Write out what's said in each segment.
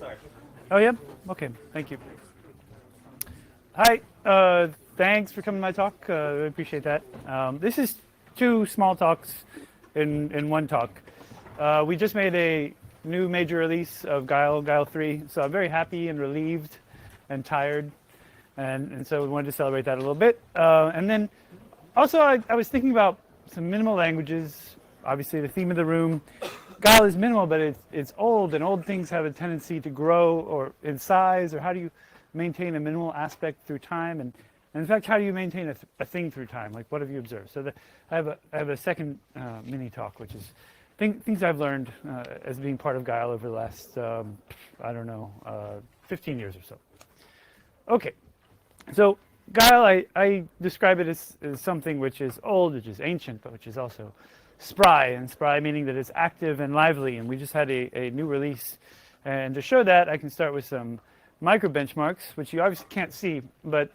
start. Oh, yeah? Okay, thank you. Hi, thanks for coming to my talk. I appreciate that. This is two small talks in one talk. We just made a new major release of Guile 3, so I'm very happy and relieved and tired, and so we wanted to celebrate that a little bit. And then also I was thinking about some minimal languages, obviously the theme of the room. Guile is minimal, but it's old, and old things have a tendency to grow or in size, or how do you maintain a minimal aspect through time? And in fact, how do you maintain a thing through time? Like, what have you observed? So I have a second mini talk, which is things I've learned as being part of Guile over the last, 15 years or so. Okay, so Guile, I describe it as something which is old, which is ancient, but which is also spry, and spry meaning that it's active and lively, and we just had a new release. And to show that, I can start with some micro benchmarks, which you obviously can't see, but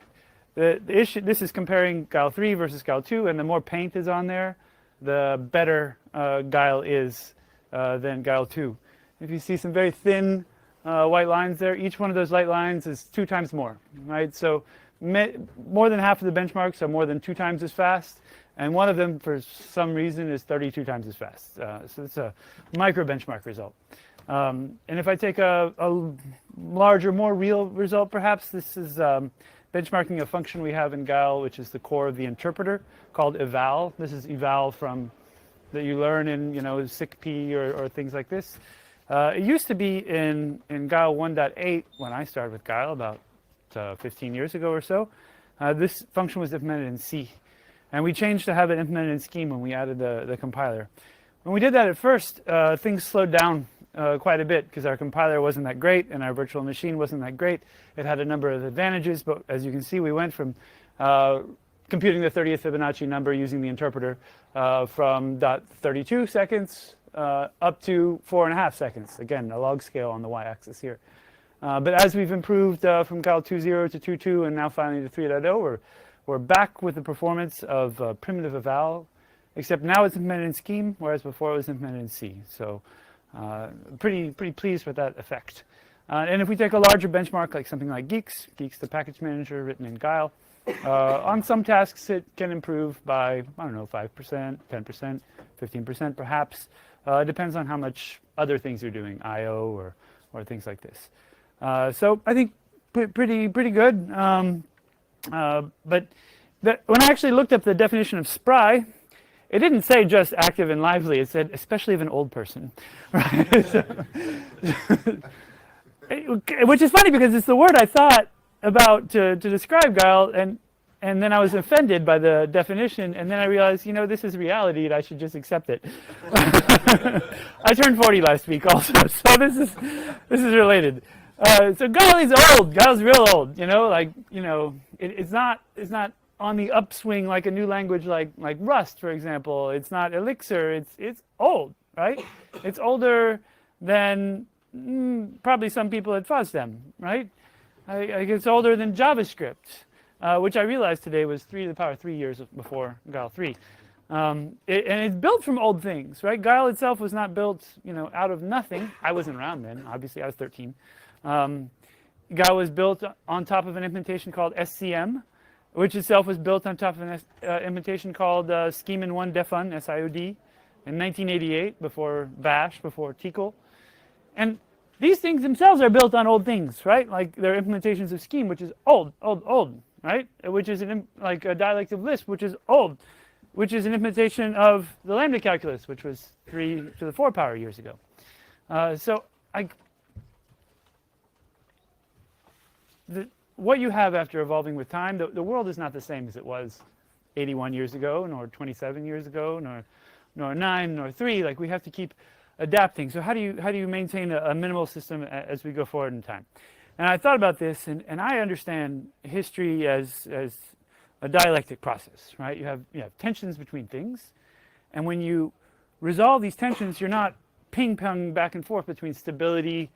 the issue, this is comparing Guile 3 versus Guile 2, and the more paint is on there, the better Guile is than Guile 2. If you see some very thin white lines there, each one of those light lines is 2 times more, right? So more than half of the benchmarks are more than 2 times as fast, and one of them, for some reason, is 32 times as fast. So it's a micro benchmark result. And if I take a larger, more real result, perhaps, this is benchmarking a function we have in Guile, which is the core of the interpreter, called eval. This is eval from that you learn in, SICP or things like this. It used to be in Guile 1.8 when I started with Guile about 15 years ago or so. This function was implemented in C. And we changed to have it implemented in Scheme when we added the compiler. When we did that at first, things slowed down quite a bit because our compiler wasn't that great and our virtual machine wasn't that great. It had a number of advantages, but as you can see, we went from computing the 30th Fibonacci number using the interpreter from 0.32 seconds up to 4.5 seconds. Again, a log scale on the y-axis here. But as we've improved from Guile 2.0 to 2.2 and now finally to 3.0, we're back with the performance of primitive eval, except now it's implemented in Scheme, whereas before it was implemented in C. So pretty pleased with that effect. And if we take a larger benchmark, like something like Geeks, the package manager written in Guile, on some tasks it can improve by, 5%, 10%, 15% perhaps. Depends on how much other things you're doing, I/O or things like this. So I think pretty good. But when I actually looked up the definition of spry, it didn't say just active and lively. It said especially of an old person, right? Which is funny because it's the word I thought about to describe Guile, and then I was offended by the definition, and then I realized, this is reality, and I should just accept it. I turned 40 last week also, so this is related. So Guile is old. Guile's real old. It's not on the upswing like a new language like Rust, for example. It's not Elixir. It's old, right? It's older than probably some people at FOSDEM, right? It's older than JavaScript, which I realized today was 3 to the power 3 years before Guile 3. And it's built from old things, right? Guile itself was not built, out of nothing. I wasn't around then. Obviously, I was 13. Guile was built on top of an implementation called SCM, which itself was built on top of an implementation called Scheme-in-1 Defun, SIOD, in 1988, before Bash, before Tcl. And these things themselves are built on old things, right? Like they're implementations of Scheme, which is old, right? Which is like a dialective Lisp, which is old, which is an implementation of the lambda calculus, which was 3 to the 4 power years ago. What you have after evolving with time, the world is not the same as it was 81 years ago, nor 27 years ago, nor 9, nor 3. Like we have to keep adapting. So how do you maintain a minimal system as we go forward in time? And I thought about this, and I understand history as a dialectic process, right? You have tensions between things, and when you resolve these tensions, you're not ping-pong back and forth between stability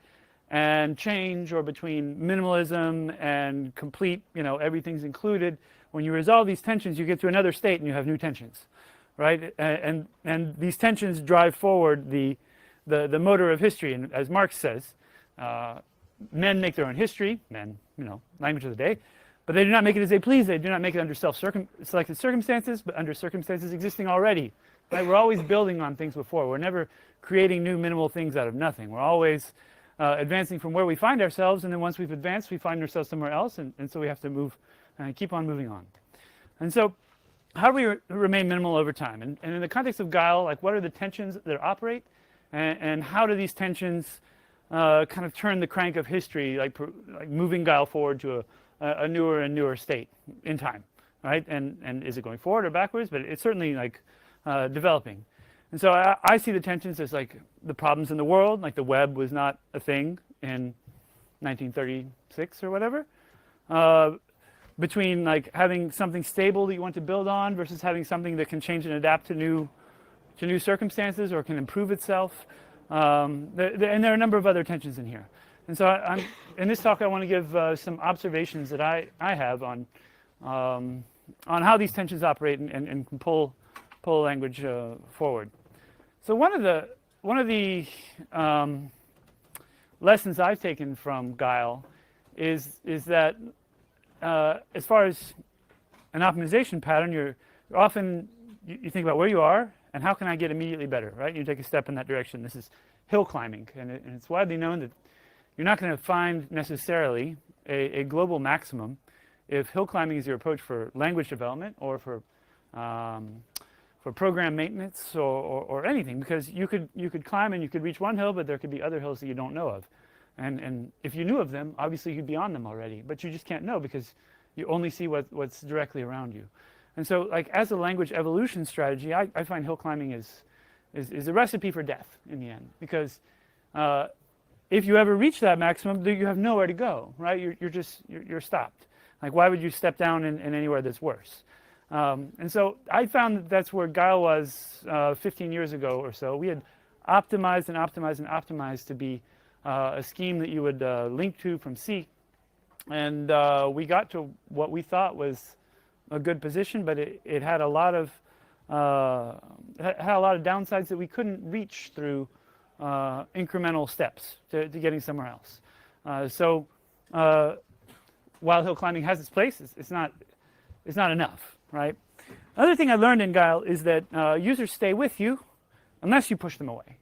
and change, or between minimalism and complete, everything's included. When you resolve these tensions, you get to another state and you have new tensions, right? And these tensions drive forward the motor of history. And as Marx says, men make their own history, men, language of the day, but they do not make it as they please. They do not make it under self-selected circumstances, but under circumstances existing already. Right? We're always building on things before. We're never creating new minimal things out of nothing. We're always advancing from where we find ourselves, and then once we've advanced, we find ourselves somewhere else, and so we have to move and keep on moving on. And so how do we remain minimal over time? And in the context of Guile, like what are the tensions that operate, and how do these tensions kind of turn the crank of history, like moving Guile forward to a newer and newer state in time, right? And is it going forward or backwards? But it's certainly like developing. And so I see the tensions as like the problems in the world, like the web was not a thing in 1936 or whatever, between like having something stable that you want to build on versus having something that can change and adapt to new circumstances or can improve itself. And there are a number of other tensions in here. And so in this talk, I want to give some observations that I have on how these tensions operate and can pull language forward. So one of the lessons I've taken from Guile is that as far as an optimization pattern, you're often you think about where you are and how can I get immediately better, right? You take a step in that direction. This is hill climbing, and it's widely known that you're not going to find necessarily a global maximum if hill climbing is your approach for language development or for program maintenance or anything, because you could climb and you could reach one hill, but there could be other hills that you don't know of. And if you knew of them, obviously you'd be on them already, but you just can't know because you only see what's directly around you. And so like as a language evolution strategy, I find hill climbing is a recipe for death in the end, because if you ever reach that maximum, you have nowhere to go, right? You're stopped. Like why would you step down in anywhere that's worse? And so I found that that's where Guile was 15 years ago or so. We had optimized and optimized and optimized to be a scheme that you would link to from C. And we got to what we thought was a good position, but it had a lot of downsides that we couldn't reach through incremental steps to getting somewhere else. So while hill climbing has its place, it's not enough. Right. Another thing I learned in Guile is that users stay with you unless you push them away,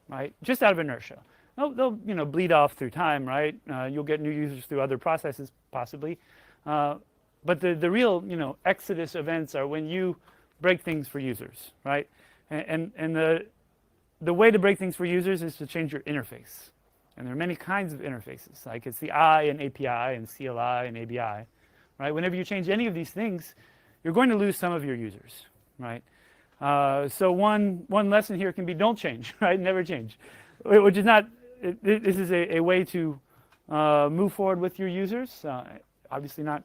right? Just out of inertia. They'll bleed off through time, right? You'll get new users through other processes possibly, but the real exodus events are when you break things for users, right? And the way to break things for users is to change your interface, and there are many kinds of interfaces. Like it's the I and API and CLI and ABI, right? Whenever you change any of these things, you're going to lose some of your users, right? So one lesson here can be don't change, right? Never change, which is not. This is a way to move forward with your users. Obviously not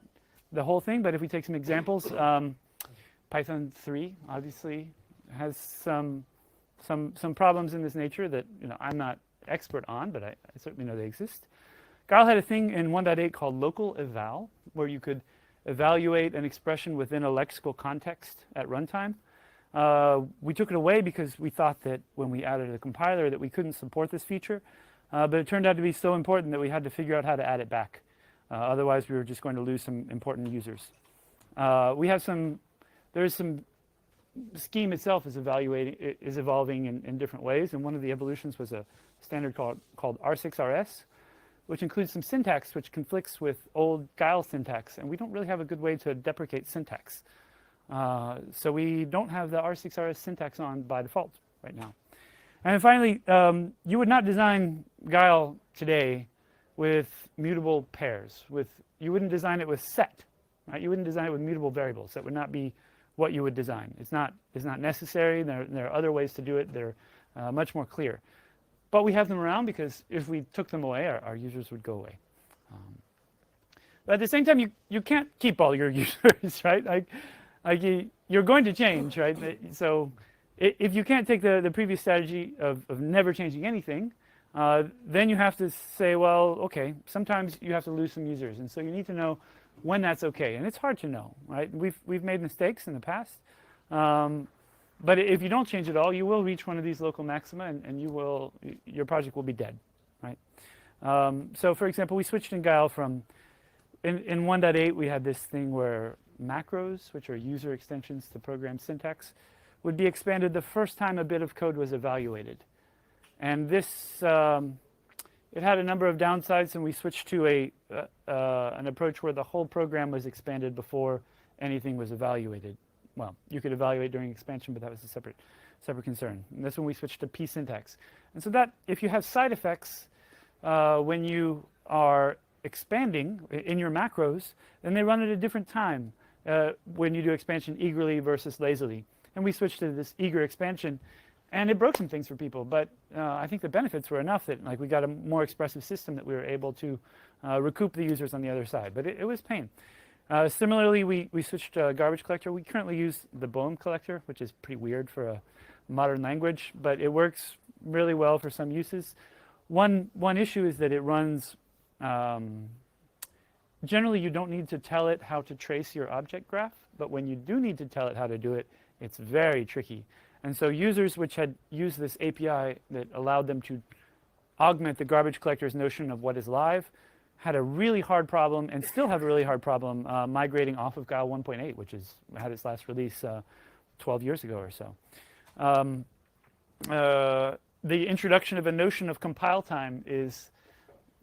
the whole thing, but if we take some examples, Python 3 obviously has some problems in this nature that I'm not expert on, but I certainly know they exist. Guile had a thing in 1.8 called local eval, where you could evaluate an expression within a lexical context at runtime. We took it away because we thought that when we added a compiler that we couldn't support this feature, but it turned out to be so important that we had to figure out how to add it back. Otherwise, we were just going to lose some important users. There's some scheme itself is evolving in different ways, and one of the evolutions was a standard called R6RS, which includes some syntax which conflicts with old Guile syntax, and we don't really have a good way to deprecate syntax. So we don't have the R6RS syntax on by default right now. And finally, you would not design Guile today with mutable pairs. You wouldn't design it with set, right? You wouldn't design it with mutable variables. That would not be what you would design. It's not necessary. There are other ways to do it. They're much more clear. But we have them around because if we took them away, our users would go away. But at the same time, you can't keep all your users, right? You're going to change, right? So if you can't take the previous strategy of never changing anything, then you have to say, well, okay, sometimes you have to lose some users. And so you need to know when that's okay. And it's hard to know, right? We've made mistakes in the past. But if you don't change at all, you will reach one of these local maxima, and your project will be dead, right? So for example, we switched in Guile from, in 1.8 we had this thing where macros, which are user extensions to program syntax, would be expanded the first time a bit of code was evaluated. And this, it had a number of downsides, and we switched to an approach where the whole program was expanded before anything was evaluated. Well, you could evaluate during expansion, but that was a separate concern. And that's when we switched to P syntax. And so that, if you have side effects when you are expanding in your macros, then they run at a different time when you do expansion eagerly versus lazily. And we switched to this eager expansion, and it broke some things for people. But I think the benefits were enough that we got a more expressive system that we were able to recoup the users on the other side. But it was pain. Similarly, we switched to garbage collector. We currently use the Boehm collector, which is pretty weird for a modern language, but it works really well for some uses. One issue is that it runs, generally you don't need to tell it how to trace your object graph, but when you do need to tell it how to do it, it's very tricky. And so users which had used this API that allowed them to augment the garbage collector's notion of what is live had a really hard problem, and still have a really hard problem, migrating off of Guile 1.8, which had its last release 12 years ago or so. The introduction of a notion of compile time is,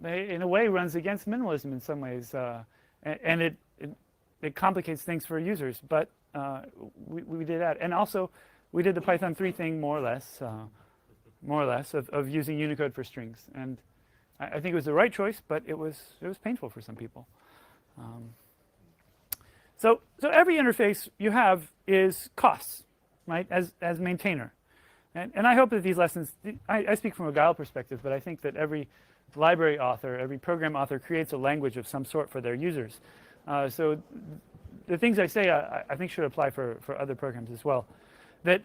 in a way, runs against minimalism in some ways, and it complicates things for users. But we did that, and also we did the Python 3 thing more or less of using Unicode for strings. And I think it was the right choice, but it was painful for some people. So every interface you have is costs, right? As maintainer, and I hope that these lessons. I speak from a Guile perspective, but I think that every library author, every program author creates a language of some sort for their users. So the things I say, I think should apply for other programs as well. That.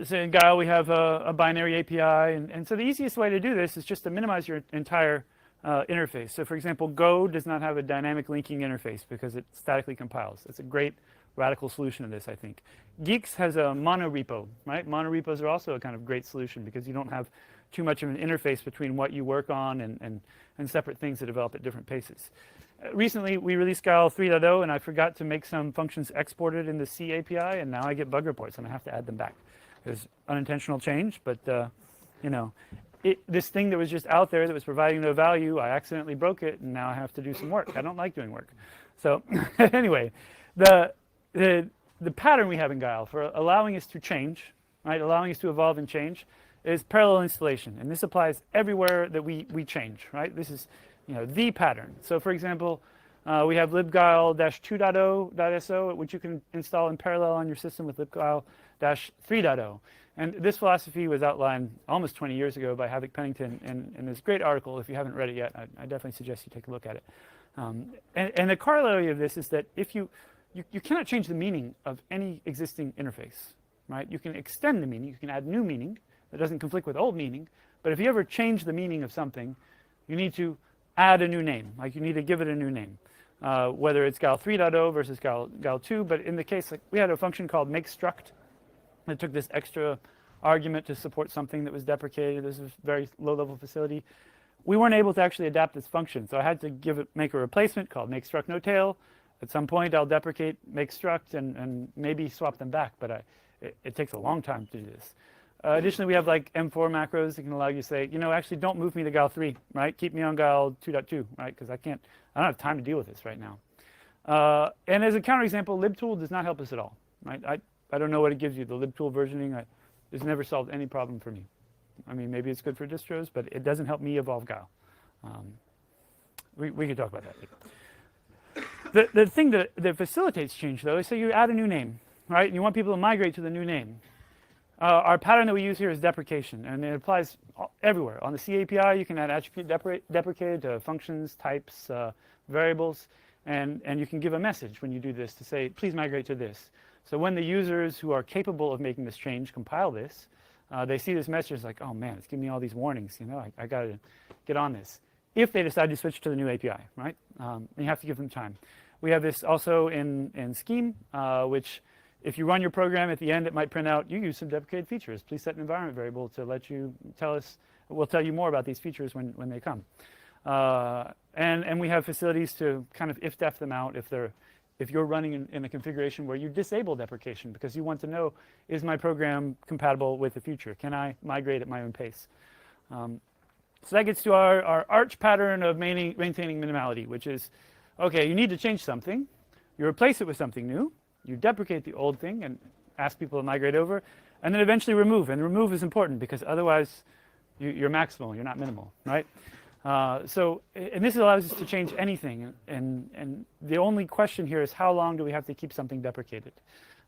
So in Guile we have a binary API, and so the easiest way to do this is just to minimize your entire interface. So for example, Go does not have a dynamic linking interface because it statically compiles. It's a great radical solution to this, I think. Geeks has a monorepo, right? Monorepos are also a kind of great solution because you don't have too much of an interface between what you work on and separate things that develop at different paces. Recently, we released Guile 3.0, and I forgot to make some functions exported in the C API, and now I get bug reports, and I have to add them back. There's unintentional change, but this thing that was just out there that was providing no value, I accidentally broke it, and now I have to do some work. I don't like doing work. So anyway, the pattern we have in Guile for allowing us to change, right, allowing us to evolve and change, is parallel installation, and this applies everywhere that we change, right? This is the pattern. So for example, we have libguile-2.0.so, which you can install in parallel on your system with libguile-3.0. And this philosophy was outlined almost 20 years ago by Havoc Pennington in this great article. If you haven't read it yet, I definitely suggest you take a look at it. And the corollary of this is that if you cannot change the meaning of any existing interface, right? You can extend the meaning, you can add new meaning that doesn't conflict with old meaning, but if you ever change the meaning of something, you need to add a new name, like you need to give it a new name. Whether it's Guile 3.0 versus Guile 2, but in the case, we had a function called makeStruct that took this extra argument to support something that was deprecated. This is a very low-level facility. We weren't able to actually adapt this function, so I had to make a replacement called makeStruct no tail. At some point, I'll deprecate makeStruct and maybe swap them back, but it takes a long time to do this. Additionally, we have like M4 macros that can allow you to say, actually don't move me to Guile 3, right? Keep me on Guile 2.2, right? Because I don't have time to deal with this right now. And as a counterexample, libtool does not help us at all, right? I don't know what it gives you. The libtool versioning, it's never solved any problem for me. I mean, maybe it's good for distros, but it doesn't help me evolve Guile. We can talk about that later. The thing that facilitates change, though, is say you add a new name, right? And you want people to migrate to the new name. Our pattern that we use here is deprecation, and it applies everywhere. On the C API, you can add attribute deprecated to functions, types, variables, and you can give a message when you do this to say, please migrate to this. So when the users who are capable of making this change compile this, they see this message like, oh man, it's giving me all these warnings. I got to get on this. If they decide to switch to the new API, right? And you have to give them time. We have this also in Scheme, which if you run your program at the end, it might print out, you use some deprecated features. Please set an environment variable to let you tell us we'll tell you more about these features when they come. And we have facilities to kind of if-def them out if you're running in a configuration where you disable deprecation because you want to know, is my program compatible with the future? Can I migrate at my own pace? So that gets to our arch pattern of maintaining minimality, which is, okay, you need to change something. You replace it with something new. You deprecate the old thing and ask people to migrate over. And then eventually remove. And remove is important because otherwise you're maximal. You're not minimal, right? And this allows us to change anything. And the only question here is how long do we have to keep something deprecated?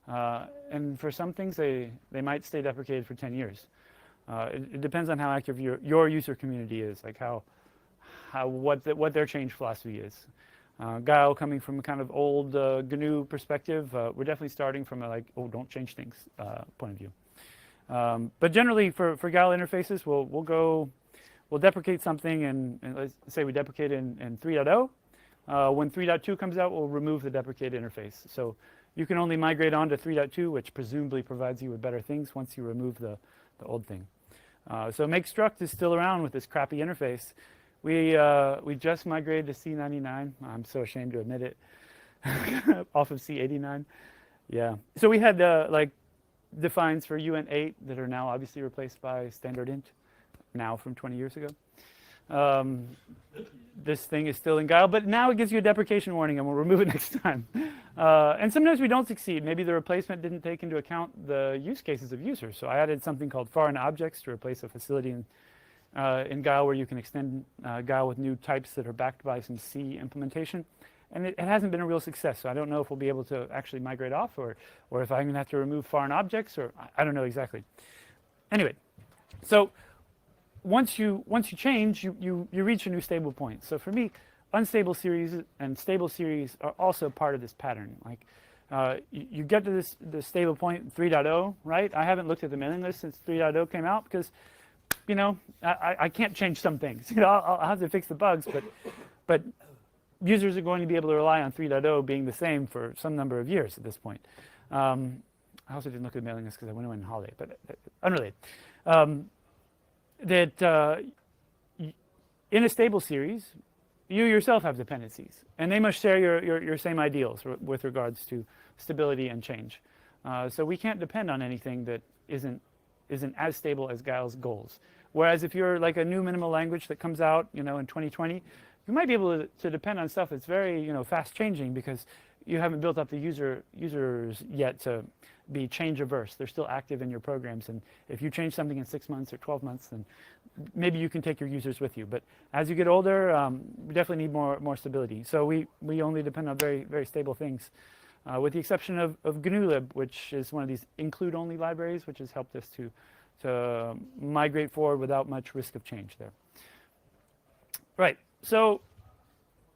And for some things, they might stay deprecated for 10 years. It depends on how active your user community is, like what their change philosophy is. Guile, coming from a kind of old GNU perspective, we're definitely starting from a like, oh, don't change things point of view. But generally, for Guile interfaces, we'll deprecate something, and let's say we deprecate in 3.0. When 3.2 comes out, we'll remove the deprecate interface. So you can only migrate on to 3.2, which presumably provides you with better things once you remove the old thing. So make struct is still around with this crappy interface. We just migrated to C99. I'm so ashamed to admit it. Off of C89. Yeah. So we had like defines for uint8 that are now obviously replaced by standard int, now from 20 years ago. This thing is still in Guile, but now it gives you a deprecation warning, and we'll remove it next time. And sometimes we don't succeed. Maybe the replacement didn't take into account the use cases of users. So I added something called foreign objects to replace a facility in Guile where you can extend Guile with new types that are backed by some C implementation. And it hasn't been a real success. So I don't know if we'll be able to actually migrate off or if I'm going to have to remove foreign objects, or I don't know exactly. Anyway, so once you change, you reach a new stable point. So for me, unstable series and stable series are also part of this pattern. Like you get to this stable point in 3.0, right? I haven't looked at the mailing list since 3.0 came out because, you know, I can't change some things. You know, I'll have to fix the bugs, but users are going to be able to rely on 3.0 being the same for some number of years at this point. I also didn't look at the mailing list because I went away on holiday, but unrelated. In a stable series, you yourself have dependencies, and they must share your same ideals with regards to stability and change. So we can't depend on anything that isn't as stable as Guile's goals. Whereas if you're like a new minimal language that comes out, you know, in 2020, you might be able to depend on stuff that's very, you know, fast changing because you haven't built up the users yet to be change averse. They're still active in your programs, and if you change something in 6 months or 12 months, then maybe you can take your users with you. But as you get older, we definitely need more stability. So we only depend on very, very stable things, with the exception of GNUlib, which is one of these include-only libraries, which has helped us to migrate forward without much risk of change there. Right. So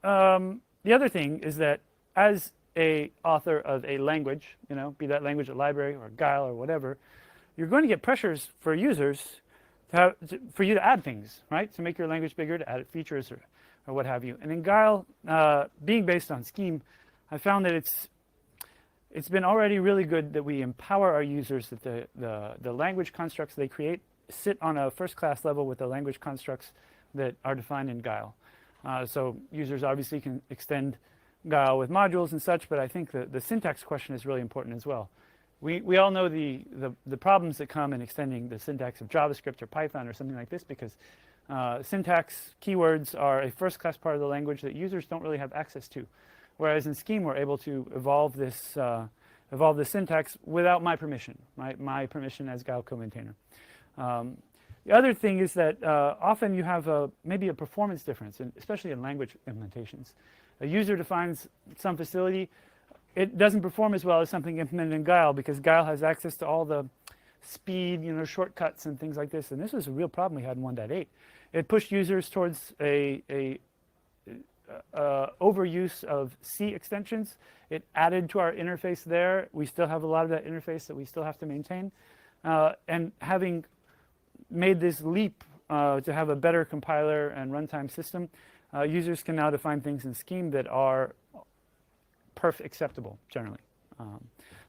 the other thing is that as a author of a language, you know, be that language a library or Guile or whatever, you're going to get pressures for users for you to add things, right? To make your language bigger, to add features or what have you. And in Guile, being based on Scheme, I found that it's been already really good that we empower our users that the language constructs they create sit on a first-class level with the language constructs that are defined in Guile. So users obviously can extend Guile with modules and such, but I think the syntax question is really important as well. We all know the problems that come in extending the syntax of JavaScript or Python or something like this because syntax keywords are a first-class part of the language that users don't really have access to. Whereas in Scheme, we're able to evolve this syntax without my permission, right? My permission as Guile co-maintainer. The other thing is that often you have maybe a performance difference, especially in language implementations. A user defines some facility. It doesn't perform as well as something implemented in Guile because Guile has access to all the speed, you know, shortcuts and things like this. And this was a real problem we had in 1.8. It pushed users towards a overuse of C extensions. It added to our interface there. We still have a lot of that interface that we still have to maintain. And having made this leap to have a better compiler and runtime system, users can now define things in Scheme that are perf acceptable generally.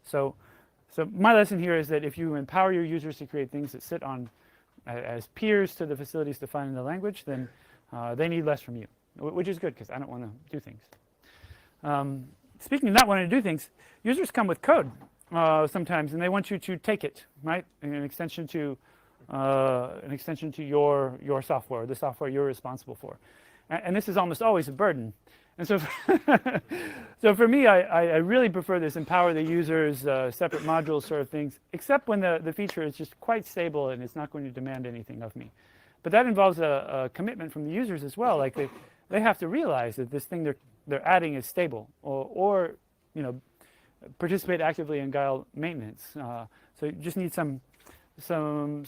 So my lesson here is that if you empower your users to create things that sit on as peers to the facilities defining the language, then they need less from you, which is good because I don't want to do things. Speaking of not wanting to do things, users come with code sometimes, and they want you to take it, right? An extension to your software, the software you're responsible for, and this is almost always a burden. And so, so for me, I really prefer this empower the users, separate modules sort of things, except when the feature is just quite stable and it's not going to demand anything of me. But that involves a commitment from the users as well. Like they have to realize that this thing they're adding is stable, or you know, participate actively in Guile maintenance. So you just need some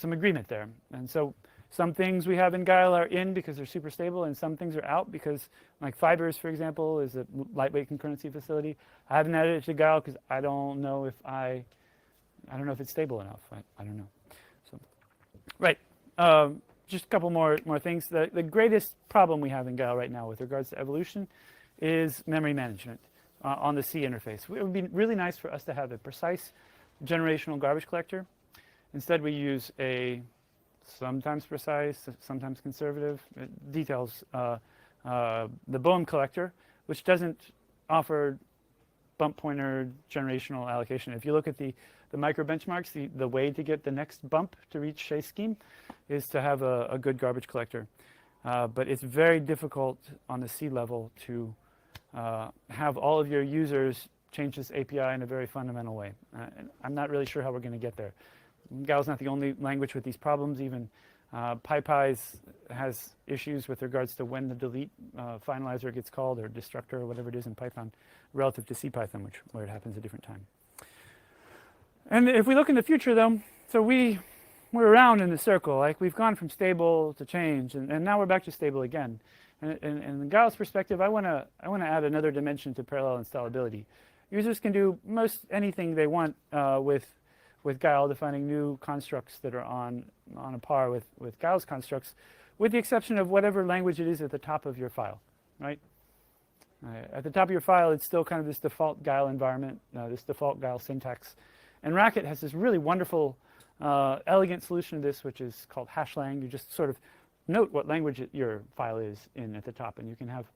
agreement there. And so some things we have in Guile are in because they're super stable, and some things are out because, like Fibers, for example, is a lightweight concurrency facility. I haven't added it to Guile because I don't know if it's stable enough. I don't know. So, right. Just a couple more things. The greatest problem we have in Guile right now with regards to evolution is memory management on the C interface. It would be really nice for us to have a precise generational garbage collector. Instead, we use a sometimes precise, sometimes conservative, details, the Boehm collector, which doesn't offer bump pointer generational allocation. If you look at the micro benchmarks, the way to get the next bump to reach Shea scheme is to have a good garbage collector. But it's very difficult on the C level to have all of your users change this API in a very fundamental way. And I'm not really sure how we're going to get there. Guile's not the only language with these problems. Even PyPy has issues with regards to when the delete finalizer gets called, or destructor, or whatever it is in Python, relative to CPython, where it happens at a different time. And if we look in the future, though, so we're around in the circle. Like, we've gone from stable to change, and now we're back to stable again. And in Guile's perspective, I want to add another dimension to parallel installability. Users can do most anything they want with Guile, defining new constructs that are on a par with Guile's constructs, with the exception of whatever language it is at the top of your file, right? At the top of your file, it's still kind of this default Guile environment, this default Guile syntax. And Racket has this really wonderful, elegant solution to this, which is called hashlang. You just sort of note what language your file is in at the top, and you can have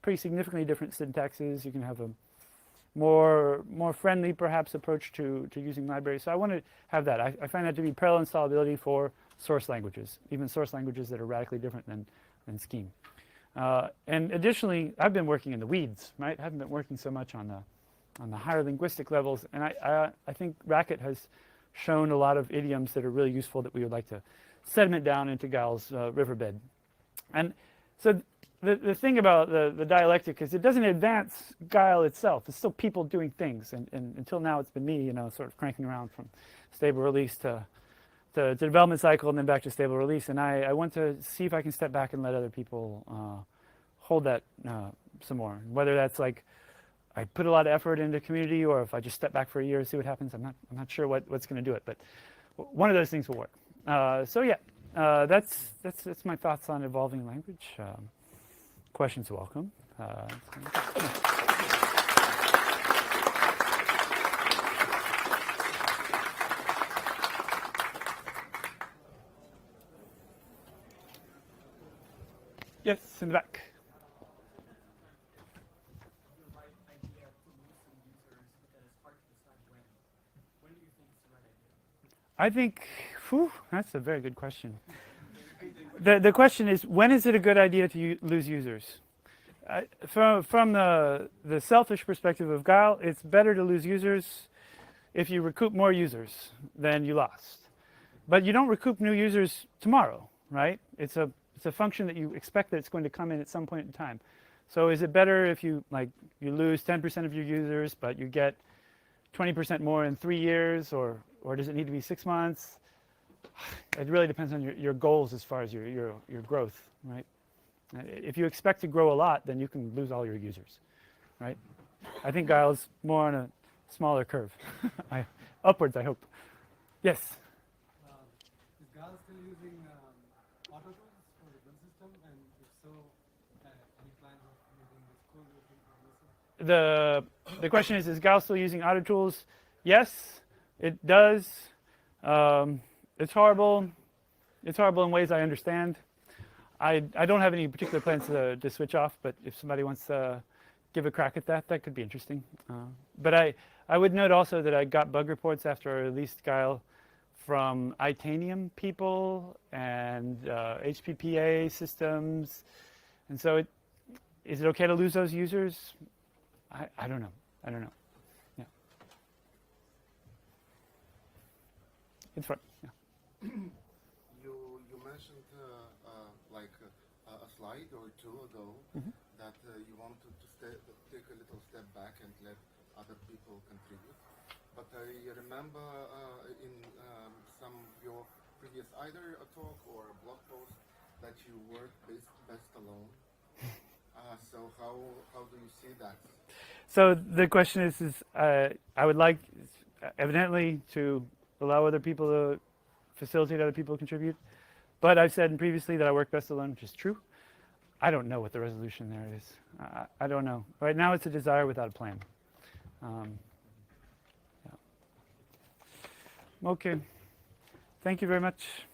pretty significantly different syntaxes. You can have a more friendly, perhaps, approach to using libraries. So I want to have that. I find that to be parallel installability for source languages, even source languages that are radically different than Scheme. And additionally, I've been working in the weeds, right? I haven't been working so much on the higher linguistic levels, and I think Racket has shown a lot of idioms that are really useful that we would like to sediment down into Guile's riverbed. And so the thing about the dialectic is it doesn't advance Guile itself. It's still people doing things, and until now it's been me, sort of cranking around from stable release to development cycle and then back to stable release. And I want to see if I can step back and let other people hold that some more. Whether that's like I put a lot of effort into community, or if I just step back for a year and see what happens. I'm not sure what's going to do it, but one of those things will work. So yeah, that's my thoughts on evolving language. Questions welcome. Yes, in the back. I think, that's a very good question. The question is, when is it a good idea to lose users? From the selfish perspective of Guile, it's better to lose users if you recoup more users than you lost. But you don't recoup new users tomorrow, right? It's a function that you expect that it's going to come in at some point in time. So is it better if you lose 10% of your users, but you get 20% more in 3 years, or does it need to be 6 months? It really depends on your goals as far as your growth, right? If you expect to grow a lot, then you can lose all your users, right? I think Guile's more on a smaller curve. Upwards, I hope. Yes? Is Guile still using auto tools for the build system? And if so, any plans of using this code? The question is Guile still using auto tools? Yes, it does. It's horrible. It's horrible in ways I understand. I don't have any particular plans to switch off, but if somebody wants to give a crack at that, that could be interesting. But I would note also that I got bug reports after I released Guile from Itanium people and HPPA systems. And so is it okay to lose those users? I don't know. I don't know. Yeah. It's fun. Yeah. You mentioned a slide or two ago that you wanted to take a little step back and let other people contribute. But I remember in some of your previous either a talk or a blog post that you work best alone. So how do you see that? So the question is I would like, evidently, to allow other people to facilitate other people to contribute. But I've said previously that I work best alone, which is true. I don't know what the resolution there is. I don't know. Right now it's a desire without a plan. Yeah. Okay. Thank you very much.